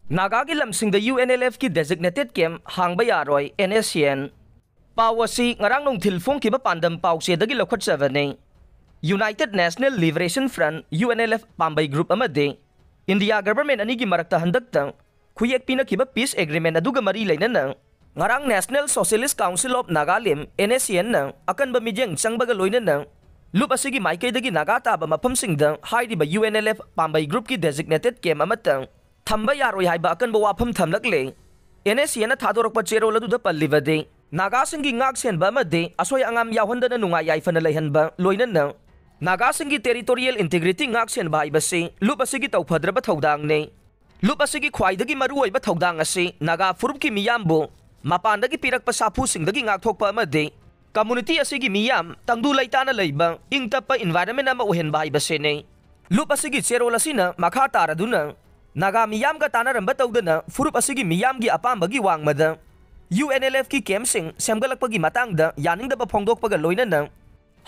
Nagagi Lamsingda UNLF की designated camp Hangba Yaroi NSCN Pawasi ngarang nung tilfong kiba pandam pawse dagi lokot savane United National Liberation Front UNLF Pambay Group amade India government anigi marakta handakta kuyek pina kiba peace agreement aduga mari lainana ngarang National Socialist Council of Nagalim NSCN na akan bamijeng sangbaga loinana lup asigi maikay dagi nagata ba mapamsingda haidi ba UNLF Pambay Group ki designated camp amata Hangba Yaroi haiba akan bawapam thamlakle NSCN na thadokpa chero laduda pallibade Nagasingi ngak senba amade asoy angam yawhandana nungai yaifana laihanba loinana Nagasingi territorial integrity ngak senba haibase lup asigi tawpadraba thawdangne lup asigi khwaidagi maruoiba thawdang ase Naga furup ki miyambo mapandagi pirakpa sapu singdagi ngak thokpa amade community asigi miyam tangdu laitana leiba ingtapa environment ama ohenba haibase ne lup asigi chero lasina makha taraduna Naga miyam ka tanaramba tawdana furup asigi miyam gi apambagi wangmada UNLF ki camsing semgalakpagi matangda yaningda ba phongdokpaga loinana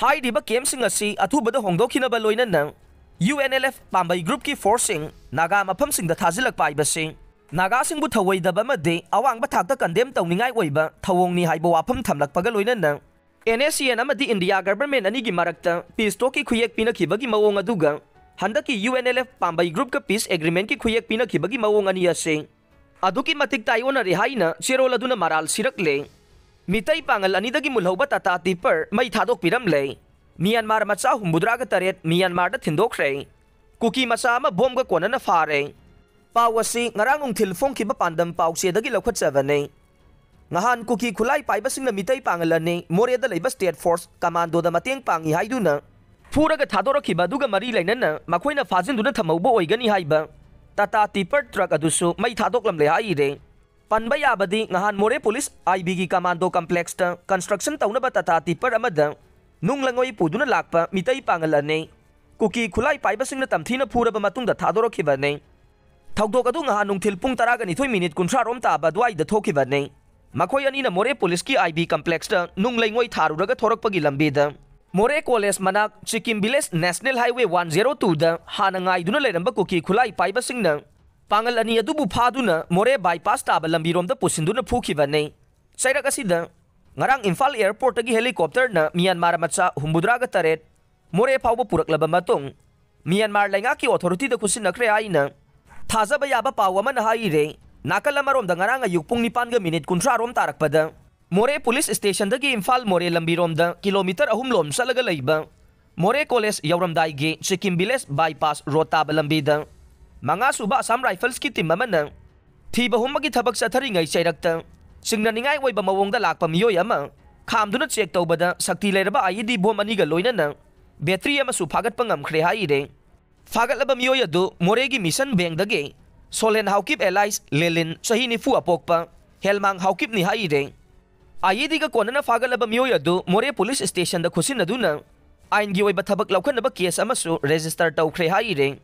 haidiba camsing asi athubada hongdokhinaba loinana UNLF Pambay Group ki forcing Naga maphamsingda thajilakpa aibase Naga singbu thawaidaba made awangba thakta condemn tawningai oiba thawongni haiba wafam thamlakpaga loinana NSCN amadi India government anigi marakta peace talk ki khuyek pinakibagi mawong aduga Handaki UNLF Pambay Group ka peace agreement ki khuyek pinakibagi mawong ani ase aduki matik tayo na rehaina siroladuna maral sirakle Meetei Pangal Anidagi Mulhouba Tata may Thadokpiramle Myanmar Macha humbudra ka taret Myanmar da Thindokhre kuki masama bom ka kona na fare pawasi ngarangong tilfong kiba pandam pawse dagi lokot savane ngahan kuki khulai paibasing na Meetei Pangal ani more da leiba state force commando da mateng pangi haiduna Puraga thadorokhiba duga mari lainana makoina fajinduna thamaubo oigani haiba Tata tipper truck adusu may Thadokpiramle haire Panba yabadi ngahan more police IB gi commando complex ta construction taunaba Tata tipper amada nunglangoi puduna lakpa Meetei Pangal ane kuki khulai paibasing na tamthina phuraba matungda thadorokhiba ne thawdok adu ngahan nungthil pung 12 minute 30 rom taba duai da thokhiba ne makoi ani na more police ki IB complex ta nunglangoi tharuraga thorakpagi lambida More College Manak Chikim Village National Highway 102 da hanangai duna leramba kuki khulai paibasing na Pangal ani adubu phaduna more bypass taba lambirom da pusinduna phukhiba ne sairak asida ngarang Imphal airport agi helicopter na Myanmar Macha humbudra ga taret more phawba puraklaba matung Myanmar lainga ki authority da kusinakre aina thajaba yaba pawama na haire nakalamarom da ngarang ayuk pung 9 ga minute 30 rom tarakpada More police station dagi Imphal more lambirom da kilometer ahum lom salaga leiba More college yawramdai ge Chikim Village bypass road taba lambida Mga suba Assam Rifles ki team amana thiba humagi thabak sathari ngai chairakta singna ningai oiba mawong da lakpa miyoi ama khamduna check tawbada sakti leraba IED bom ani ga loinana battery ama su phagat pangam khre haire phagalaba miyoi adu more gi mission bank dage Solen Haukip Allies Lelin sahi ni fu apokpa Helmang Haukip ni haire IED ga konana fagalaba miyoi adu more police station da khusin aduna ain gi oiba thabak laukhanaba case amasu register tawkhre haire